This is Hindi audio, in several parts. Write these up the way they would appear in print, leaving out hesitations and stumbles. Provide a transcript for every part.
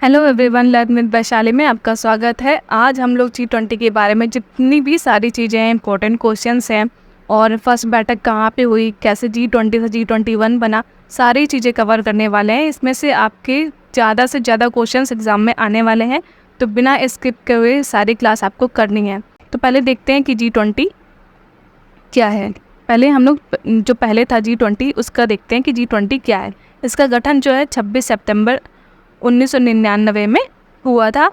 Hello everyone, learn with Vaishali में आपका स्वागत है। आज हम लोग G20 के बारे में जितनी भी सारी चीज़ें हैं, इंपॉर्टेंट क्वेश्चंस हैं और फर्स्ट बैठक कहाँ पे हुई, कैसे G20 से G21 बना, सारी चीज़ें कवर करने वाले हैं। इसमें से आपके ज़्यादा से ज़्यादा क्वेश्चंस एग्जाम में आने वाले हैं, तो बिना स्किप किए हुए सारी क्लास आपको करनी है। तो पहले देखते हैं कि G20 क्या है। पहले हम लोग जो पहले था G20 उसका देखते हैं कि G20 क्या है। इसका गठन जो है 26 सितंबर 1999 में हुआ था।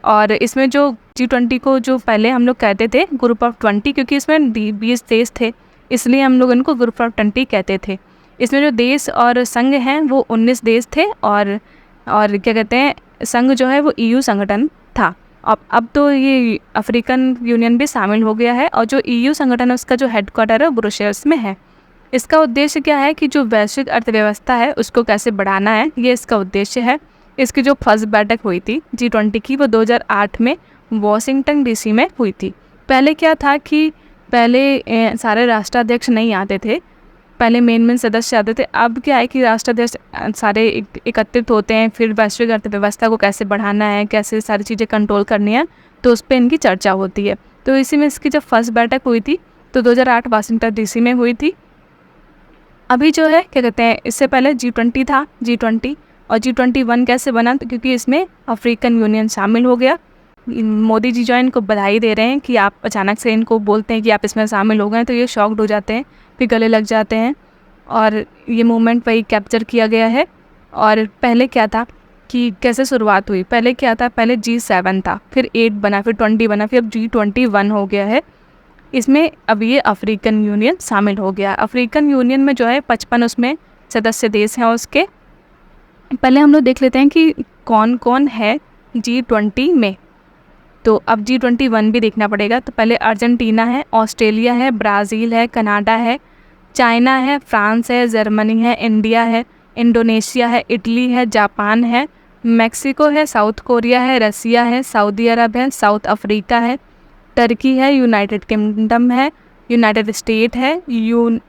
और इसमें जो G20 को जो पहले हम लोग कहते थे ग्रुप ऑफ 20, क्योंकि इसमें 20 देश थे, इसलिए हम लोग इनको ग्रुप ऑफ 20 कहते थे। इसमें जो देश और संघ हैं वो 19 देश थे और क्या कहते हैं, संघ जो है वो EU संगठन था। अब तो ये अफ्रीकन यूनियन भी शामिल हो गया है और जो EU संगठन है उसका जो हेडक्वार्टर है वो ब्रुसेल्स में है। इसका उद्देश्य क्या है कि जो वैश्विक अर्थव्यवस्था है उसको कैसे बढ़ाना है, ये इसका उद्देश्य है। इसकी जो फर्स्ट बैठक हुई थी G20 की वो 2008 में वॉशिंगटन DC में हुई थी। पहले क्या था कि पहले सारे राष्ट्राध्यक्ष नहीं आते थे, पहले मेन सदस्य आते थे। अब क्या है कि राष्ट्राध्यक्ष सारे एकत्रित होते हैं, फिर वैश्विक अर्थव्यवस्था को कैसे बढ़ाना है, कैसे सारी चीज़ें कंट्रोल करनी है, तो उस पर इनकी चर्चा होती है। तो इसी में इसकी जब फर्स्ट बैठक हुई थी तो 2008 वाशिंगटन DC में हुई थी। अभी जो है क्या कहते हैं, इससे पहले G20 था, G20 और G21 कैसे बना, तो क्योंकि इसमें अफ्रीकन यूनियन शामिल हो गया। मोदी जी जो है इनको बधाई दे रहे हैं कि आप अचानक से इनको बोलते हैं कि आप इसमें शामिल हो गए, तो ये शॉक्ड हो जाते हैं, फिर गले लग जाते हैं और ये मूवमेंट वही कैप्चर किया गया है। और पहले क्या था कि कैसे शुरुआत हुई, पहले क्या था, पहले G7 था, फिर 8 बना, फिर 20 बना, फिर अब G21 हो गया है। इसमें अब ये अफ्रीकन यूनियन शामिल हो गया। अफ्रीकन यूनियन में जो है 55 उसमें सदस्य देश हैं उसके। पहले हम लोग देख लेते हैं कि कौन कौन है G20 में। तो अब G21 भी देखना पड़ेगा। तो पहले अर्जेंटीना है, ऑस्ट्रेलिया है, ब्राज़ील है, कनाडा है, चाइना है, फ्रांस है, जर्मनी है, इंडिया है, इंडोनेशिया है, इटली है, जापान है, मैक्सिको है, साउथ कोरिया है, रसिया है, सऊदी अरब है, साउथ अफ्रीका है, टर्की है, यूनाइटेड किंगडम है, यूनाइटेड स्टेट है,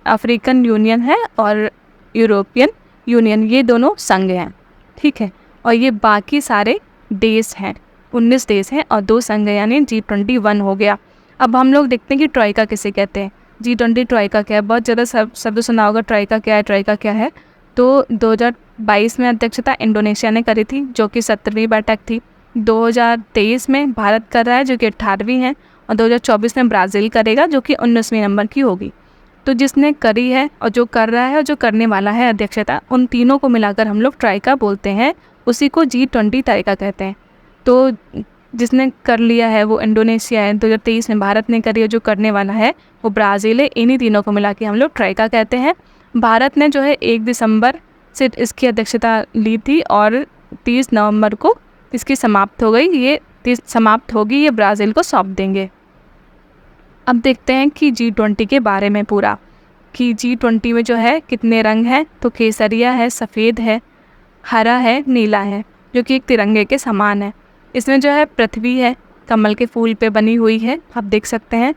अफ्रीकन यूनियन है और यूरोपियन यूनियन, ये दोनों संघ हैं, ठीक है। और ये बाकी सारे देश हैं, 19 देश हैं और 2 संघ, यानी G21 हो गया। अब हम लोग देखते हैं कि ट्राइका किसे कहते हैं। G20 ट्राइका क्या है, बहुत ज़्यादा शब्द सुना होगा, ट्राइका क्या है, ट्राइका क्या है। तो 2022 में अध्यक्षता इंडोनेशिया ने करी थी, जो कि 17वीं बैठक थी। 2023 में भारत कर रहा है, जो कि 18वीं है, और 2024 में ब्राज़ील करेगा, जो कि 19वें नंबर की होगी। तो जिसने करी है और जो कर रहा है और जो करने वाला है अध्यक्षता, उन तीनों को मिलाकर हम लोग ट्राइका बोलते हैं, उसी को G20 ट्राइका कहते हैं। तो जिसने कर लिया है वो इंडोनेशिया है, 2023 में भारत ने करी है, जो करने वाला है वो ब्राज़ील है। इन्हीं तीनों को मिला के हम लोग ट्राइका कहते हैं। भारत ने जो है 1 दिसंबर से इसकी अध्यक्षता ली थी और 30 नवंबर को इसकी समाप्त हो गई। ये 30 समाप्त होगी, ये ब्राज़ील को सौंप देंगे। अब देखते हैं कि G20 के बारे में पूरा, कि G20 में जो है कितने रंग हैं। तो केसरिया है, सफ़ेद है, हरा है, नीला है, जो कि एक तिरंगे के समान है। इसमें जो है पृथ्वी है, कमल के फूल पे बनी हुई है, आप देख सकते हैं।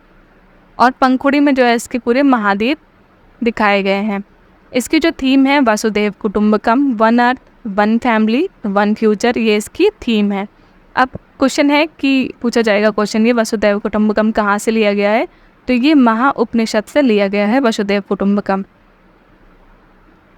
और पंखुड़ी में जो है इसके पूरे महाद्वीप दिखाए गए हैं। इसकी जो थीम है वसुधैव कुटुंबकम, one earth, one family, one future, ये इसकी थीम है। अब क्वेश्चन है कि पूछा जाएगा क्वेश्चन, ये वसुधैव कुटुंबकम कहाँ से लिया गया है, तो ये महाउपनिषद से लिया गया है वसुधैव कुटुंबकम।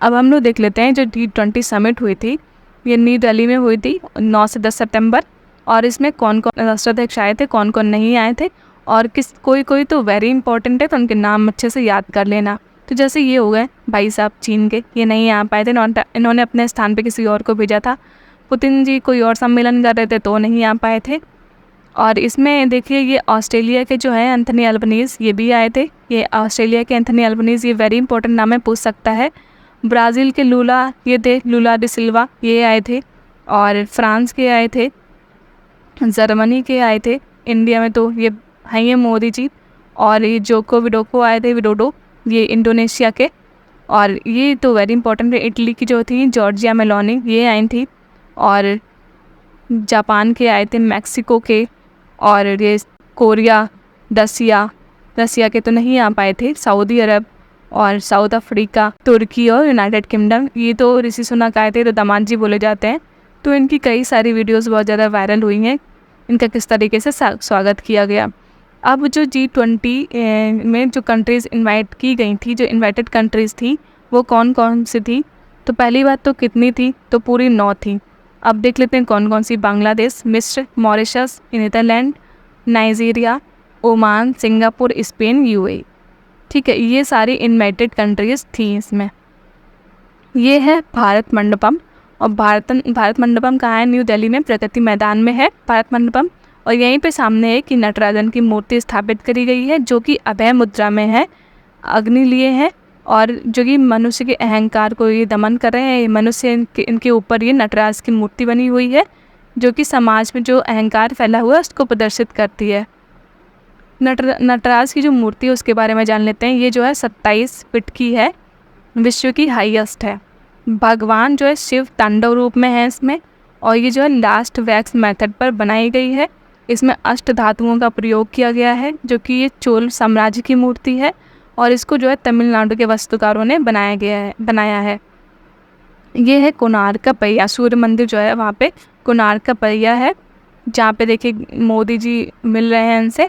अब हम लोग देख लेते हैं जो G20 समिट हुई थी, ये न्यू दिल्ली में हुई थी 9 से 10 सितंबर। और इसमें कौन कौन राष्ट्राध्यक्ष आए थे, कौन कौन नहीं आए थे, और कोई तो वेरी इंपॉर्टेंट है, तो उनके नाम अच्छे से याद कर लेना। तो जैसे ये हो गए भाई साहब चीन के, ये नहीं आ पाए थे, इन्होंने अपने स्थान पे किसी और को भेजा था। पुतिन जी कोई और सम्मेलन कर रहे थे तो नहीं आ पाए थे। और इसमें देखिए ये ऑस्ट्रेलिया के जो है एंथनी अल्बनीज़, ये भी आए थे। ये ऑस्ट्रेलिया के एंथनी अल्बनीज़, ये वेरी इंपॉर्टेंट नाम है, पूछ सकता है। ब्राज़ील के लूला, ये थे लूला डी सिल्वा, ये आए थे। और फ्रांस के आए थे, जर्मनी के आए थे। इंडिया में तो ये हैं ये मोदी जी। और ये जोको विडोको आए थे, विडोडो, ये इंडोनेशिया के। और ये तो वेरी इंपॉर्टेंट है, इटली की जो थी जॉर्जिया मेलोनी, ये आई थी। और जापान के आए थे, मैक्सिको के, और ये कोरिया, रसिया के तो नहीं आ पाए थे, सऊदी अरब और साउथ अफ्रीका, तुर्की और यूनाइटेड किंगडम, ये तो ऋषि सुनक आए थे, तो दामाद जी बोले जाते हैं। तो इनकी कई सारी वीडियोस बहुत ज़्यादा वायरल हुई हैं, इनका किस तरीके से स्वागत किया गया। अब जो G20 में जो कंट्रीज़ इनवाइट की गई थी, जो इनवाइटेड कंट्रीज़ थी, वो कौन कौन सी थी? तो पहली बात तो कितनी थी? तो पूरी 9 थी। अब देख लेते हैं कौन कौन सी। बांग्लादेश, मिस्र, Mauritius, Netherlands, Nigeria, Oman, Singapore, Spain, UAE। ठीक है, ये सारी इनवाइटेड कंट्रीज़ थी इसमें। ये है भारत मंडपम, और भारत मंडपम कहाँ है? न्यू दिल्ली में प्रगति मैदान में है भारत मंडपम। और यहीं पे सामने है कि नटराजन की मूर्ति स्थापित करी गई है, जो कि अभय मुद्रा में है, अग्नि लिए है, और जो कि मनुष्य के अहंकार को ये दमन कर रहे हैं। ये मनुष्य इनके ऊपर ये नटराज की मूर्ति बनी हुई है, जो कि समाज में जो अहंकार फैला हुआ है उसको प्रदर्शित करती है। नटराज की जो मूर्ति है उसके बारे में जान लेते हैं। ये जो है 27 फीट की है, विश्व की हाईएस्ट है। भगवान जो है शिव तांडव रूप में है इसमें, और ये जो है लास्ट वैक्स मेथड पर बनाई गई है। इसमें अष्ट धातुओं का प्रयोग किया गया है, जो कि ये चोल साम्राज्य की मूर्ति है, और इसको जो है तमिलनाडु के वास्तुकारों ने बनाया है। ये है कोणार्क का पहिया, सूर्य मंदिर जो है वहाँ पे कोणार्क का पहिया है, जहाँ पे देखिए मोदी जी मिल रहे हैं इनसे।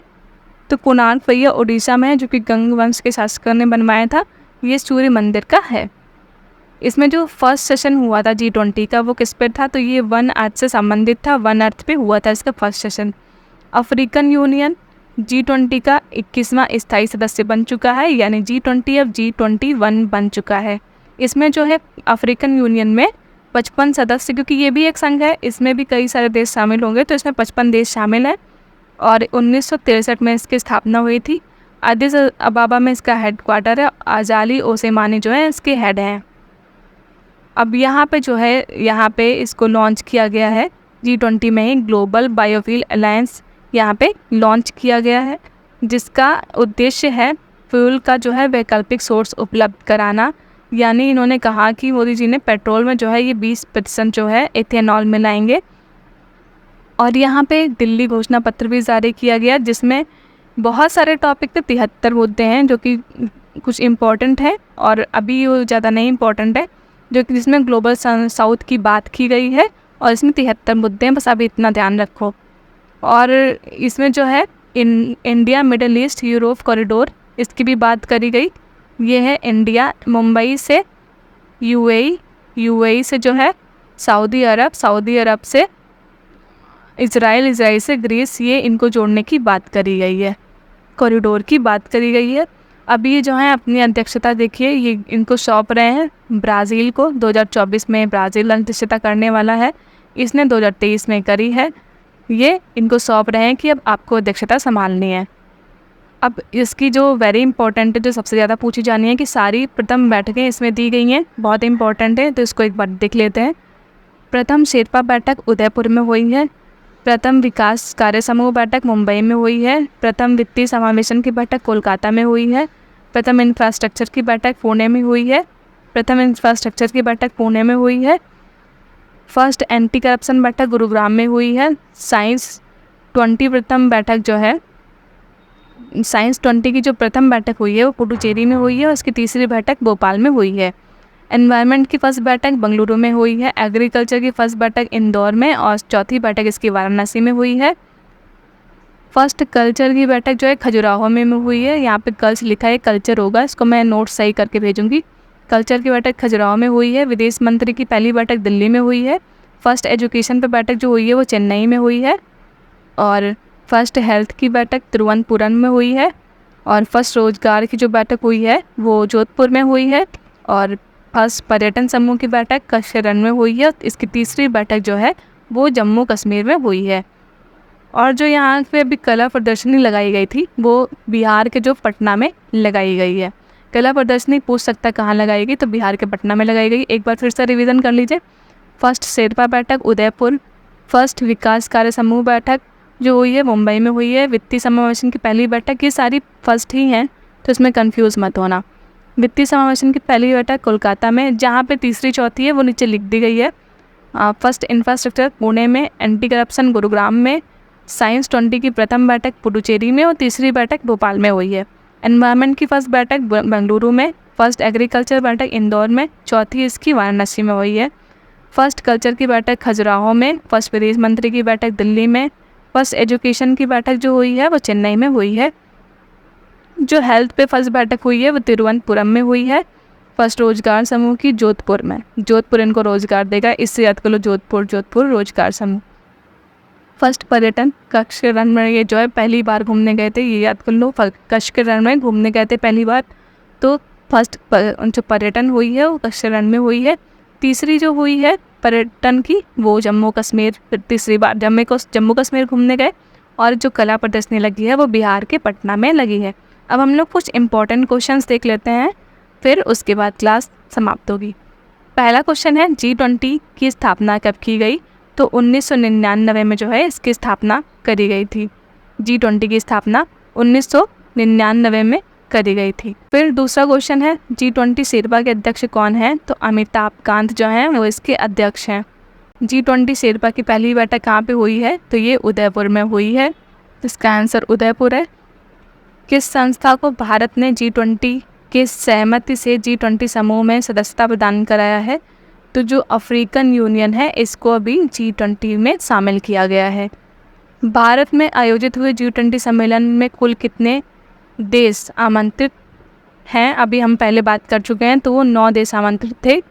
तो कोणार्क पहिया उड़ीसा में है, जो कि गंग वंश के शासकों ने बनवाया था। ये सूर्य मंदिर का है। इसमें जो फर्स्ट सेशन हुआ था G20 का, वो किस पे था? तो ये वन अर्थ से संबंधित था, वन अर्थ पे हुआ था इसका first session. African union G20 का 21वां स्थायी सदस्य बन चुका है, यानी G20 अब G21 बन चुका है। इसमें जो है अफ्रीकन यूनियन में 55 सदस्य, क्योंकि ये भी एक संघ है, इसमें भी कई सारे देश शामिल होंगे, तो इसमें 55 देश शामिल हैं। और 1963 में इसकी स्थापना हुई थी। अदिस अबाबा में इसका हेडक्वार्टर है। आजाली ओसेमानी जो है इसके हेड हैं। अब यहाँ पे जो है, यहाँ पे इसको लॉन्च किया गया है G20 में ही। ग्लोबल बायोफ्यूल अलायंस यहाँ पे लॉन्च किया गया है, जिसका उद्देश्य है फ्यूल का जो है वैकल्पिक सोर्स उपलब्ध कराना। यानी इन्होंने कहा कि मोदी जी ने पेट्रोल में जो है ये 20% जो है एथेनॉल मिलाएंगे। और यहाँ पे दिल्ली घोषणा पत्र भी जारी किया गया, जिसमें बहुत सारे टॉपिक पे 73 मुद्दे हैं, जो कि कुछ इम्पोर्टेंट है और अभी वो ज़्यादा नहीं इम्पोर्टेंट है, जो कि जिसमें ग्लोबल साउथ की बात की गई है। और इसमें 73 मुद्दे हैं, बस अभी इतना ध्यान रखो। और इसमें जो है India middle east Europe corridor, इसकी भी बात करी गई। ये है इंडिया, मुंबई से UAE से जो है सऊदी अरब से इजराइल से ग्रीस, ये इनको जोड़ने की बात करी गई है, कॉरिडोर की बात करी गई है। अभी ये जो है अपनी अध्यक्षता देखिए, ये इनको सौंप रहे हैं ब्राज़ील को। 2024 में ब्राज़ील अध्यक्षता करने वाला है, इसने 2023 में करी है। ये इनको सौंप रहे हैं कि अब आपको अध्यक्षता संभालनी है। अब इसकी जो वेरी इंपॉर्टेंट है, जो सबसे ज़्यादा पूछी जानी है, कि सारी प्रथम बैठकें इसमें दी गई हैं, बहुत इंपॉर्टेंट है, तो इसको एक बार देख लेते हैं। प्रथम शेरपा बैठक उदयपुर में हुई है। प्रथम विकास कार्य समूह बैठक मुंबई में हुई है। प्रथम वित्तीय समावेशन की बैठक कोलकाता में हुई है। प्रथम इंफ्रास्ट्रक्चर की बैठक पुणे में हुई है। फर्स्ट एंटी करप्शन बैठक गुरुग्राम में हुई है। साइंस 20 प्रथम बैठक जो है, साइंस 20 की जो प्रथम बैठक हुई है वो पुडुचेरी में हुई है, और इसकी तीसरी बैठक भोपाल में हुई है। एनवायरनमेंट की फर्स्ट बैठक बेंगलुरु में हुई है। एग्रीकल्चर की फर्स्ट बैठक इंदौर में, और चौथी बैठक इसकी वाराणसी में हुई है। फर्स्ट कल्चर की बैठक जो है खजुराहो में हुई है। यहाँ पे कल्च लिखा है, कल्चर होगा, इसको मैं नोट सही करके भेजूंगी। कल्चर की बैठक खजुराहो में हुई है। विदेश मंत्री की पहली बैठक दिल्ली में हुई है। फर्स्ट एजुकेशन पे बैठक जो हुई है वो चेन्नई में हुई है। और फर्स्ट हेल्थ की बैठक तिरुवनंतपुरम में हुई है। और फर्स्ट रोजगार की जो बैठक हुई है वो जोधपुर में हुई है। और फर्स्ट पर्यटन समूह की बैठक कशरण में हुई है। इसकी तीसरी बैठक जो है वो जम्मू कश्मीर में हुई है। और जो यहाँ पे अभी कला प्रदर्शनी लगाई गई थी वो बिहार के जो पटना में लगाई गई है। कला प्रदर्शनी पूछ सकता कहाँ लगाई गई, तो बिहार के पटना में लगाई गई। एक बार फिर से रिवीजन कर लीजिए। फर्स्ट शेरपा बैठक उदयपुर। फर्स्ट विकास कार्य समूह बैठक जो हुई है मुंबई में हुई है। वित्तीय समावेशन की पहली बैठक, ये सारी फर्स्ट ही हैं, तो इसमें कंफ्यूज मत होना। वित्तीय समावेशन की पहली बैठक कोलकाता में, जहाँ पे तीसरी चौथी है वो नीचे लिख दी गई है। फर्स्ट इंफ्रास्ट्रक्चर पुणे में। एंटी करप्शन गुरुग्राम में। साइंस 20 की प्रथम बैठक पुडुचेरी में, और तीसरी बैठक भोपाल में हुई है। एनवायरनमेंट की फर्स्ट बैठक बेंगलुरु में। फर्स्ट एग्रीकल्चर बैठक इंदौर में। चौथी इसकी वाराणसी में हुई है। फर्स्ट कल्चर की बैठक खजुराहो में, फर्स्ट विदेश मंत्री की बैठक दिल्ली में, फर्स्ट एजुकेशन की बैठक जो हुई है वो चेन्नई में हुई है, जो हेल्थ पे फर्स्ट बैठक हुई है वो तिरुवनंतपुरम में हुई है, फर्स्ट रोजगार समूह की जोधपुर में, जोधपुर इनको रोजगार देगा, इससे याद कर लो जोधपुर जोधपुर रोजगार समूह। फर्स्ट पर्यटन कच्छ के रण में ये जो है पहली बार घूमने गए थे, ये याद कर लो, कच्छ के रण में घूमने गए थे पहली बार, तो फर्स्ट जो पर्यटन हुई है वो कच्छ के रण में हुई है। तीसरी जो हुई है पर्यटन की वो जम्मू कश्मीर, फिर तीसरी बार जम्मू कश्मीर घूमने गए, और जो कला प्रदर्शनी लगी है वो बिहार के पटना में लगी है। अब हम लोग कुछ इंपॉर्टेंट क्वेश्चंस देख लेते हैं, फिर उसके बाद क्लास समाप्त होगी। पहला क्वेश्चन है G20 की स्थापना कब की गई? तो 1999 में जो है इसकी स्थापना करी गई थी। G20 की स्थापना 1999 में करी गई थी। फिर दूसरा क्वेश्चन है G20 शेरपा के अध्यक्ष कौन हैं? तो अमिताभ कांत जो हैं वो इसके अध्यक्ष हैं। G20 शेरपा की पहली बैठक कहाँ पे हुई है? तो ये उदयपुर में हुई है, इसका आंसर उदयपुर है। किस संस्था को भारत ने G20 के सहमति से G20 समूह में सदस्यता प्रदान कराया है? तो जो अफ्रीकन यूनियन है इसको अभी G20 में शामिल किया गया है। भारत में आयोजित हुए G20 सम्मेलन में कुल कितने देश आमंत्रित हैं? अभी हम पहले बात कर चुके हैं, तो वो 9 देश आमंत्रित थे।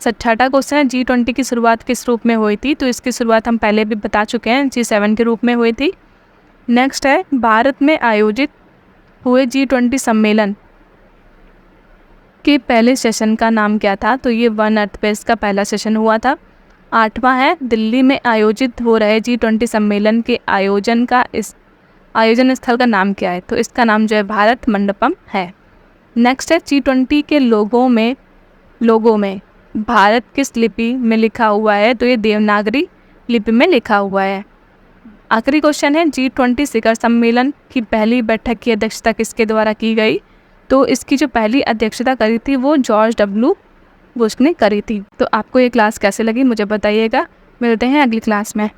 छठा क्वेश्चन है G20 की शुरुआत किस रूप में हुई थी? तो इसकी शुरुआत हम पहले भी बता चुके हैं, G7 के रूप में हुई थी। नेक्स्ट है भारत में आयोजित हुए G20 सम्मेलन के पहले सेशन का नाम क्या था? तो ये वन अर्थ बेस का पहला सेशन हुआ था। 8वां है दिल्ली में आयोजित हो रहे G20 सम्मेलन के आयोजन स्थल का नाम क्या है? तो इसका नाम जो है भारत मंडपम है। नेक्स्ट है G20 के लोगों में भारत किस लिपि में लिखा हुआ है? तो ये देवनागरी लिपि में लिखा हुआ है। आखिरी क्वेश्चन है G20 शिखर सम्मेलन की पहली बैठक की अध्यक्षता किसके द्वारा की गई? तो इसकी जो पहली अध्यक्षता करी थी वो जॉर्ज W. बुश ने करी थी। तो आपको ये क्लास कैसे लगी मुझे बताइएगा। मिलते हैं अगली क्लास में।